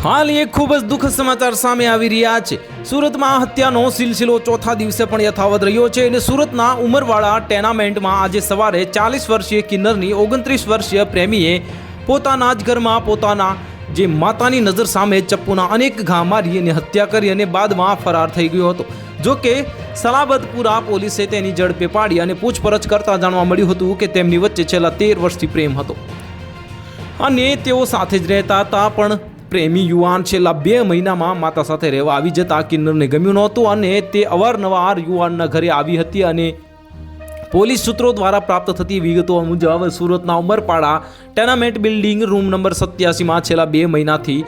હાલ એક ખૂબ જ દુઃખદ સમાચાર સામે આવી રહ્યા છે। સુરતમાં હત્યાનો સિલસિલો ચોથા દિવસે પણ યથાવત રહ્યો છે અને સુરતના ઉમરવાડા ટેનામેન્ટમાં આજે સવારે 40 વર્ષીય કિન્નરની 29 વર્ષીય પ્રેમીએ પોતાના જ ઘરમાં પોતાના જે માતાની નજર સામે ચપ્પુના અનેક ઘા મારી અને હત્યા કરી અને બાદમાં ફરાર થઈ ગયો હતો। જો કે સલાબતપુરા પોલીસે તેની ઝડપે પાડી અને પૂછપરછ કરતા જાણવા મળ્યું હતું કે તેમની વચ્ચે છેલ્લા 13 વર્ષથી પ્રેમ હતો અને તેઓ સાથે જ રહેતા હતા। પણ પ્રેમી યુવાન છેલ્લા 2 મહિનામાં માતા સાથે રહેવા આવી જતા કિન્નરને ગમ્યું નહોતું અને તે અવારનવાર યુવાનના ઘરે આવી હતી અને પોલીસ સૂત્રો દ્વારા પ્રાપ્ત થતી વિગતો મુજબ સુરતના Umarpada tenement building room number 87માં છેલ્લા 2 મહિનાથી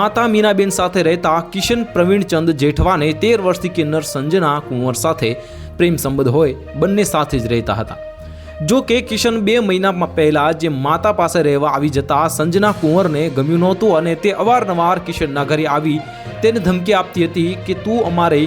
માતા મીનાબેન સાથે રહેતા કિશન પ્રવીણચંદ જેઠવાને 13 વર્ષથી કિન્નર સંજના કુંવર સાથે પ્રેમ સંબંધ હોય બંને સાથે જ રહેતા હતા। જો કે કિશન 2 મહિના પહેલા જે માતા પાસે રહેવા આવી જતા સંજના કુંવરને ગમ્યું નહોતું અને તે અવારનવાર કિશનના ઘરે આવી તેને ધમકી આપતી હતી કે તું અમારે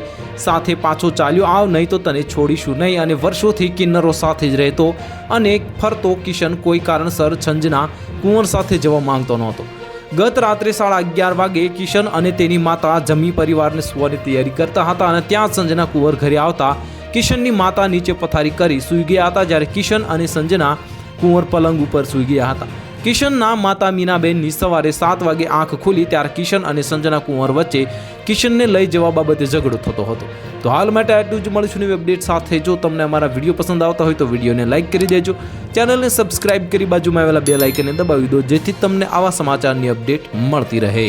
સાથે પાછો ચાલ્યો આવ, નહીં તો તને છોડીશું નહીં। અને વર્ષોથી કિન્નરો સાથે જ રહેતો અને ફરતો કિશન કોઈ કારણસર સંજના કુંવર સાથે જવા માંગતો નહોતો। ગત રાત્રે 11:30 વાગે કિશન અને તેની માતા જમી પરિવારને સુવાની તૈયારી કરતા હતા અને ત્યાં સંજના કુંવર ઘરે આવતા કિશનની માતા નીચે પથારી કરી સૂઈ ગયા હતા, જ્યારે કિશન અને સંજના કુંવર પલંગ ઉપર સૂઈ ગયા હતા। કિશનના માતા મીનાબેનની સવારે 7 વાગે આંખ ખુલી ત્યારે કિશન અને સંજના કુંવર વચ્ચે કિશનને લઈ જવા બાબતે ઝઘડો થતો હતો। તો હાલ માટે આટલું જ, મળીશું નવી અપડેટ સાથે। જો તમને અમારા વિડીયો પસંદ આવતા હોય તો વિડીયોને લાઇક કરી દેજો, ચેનલને સબસ્ક્રાઇબ કરી બાજુમાં આવેલા બેલ આઇકનને દબાવી દો, જેથી તમને આવા સમાચારની અપડેટ મળતી રહે।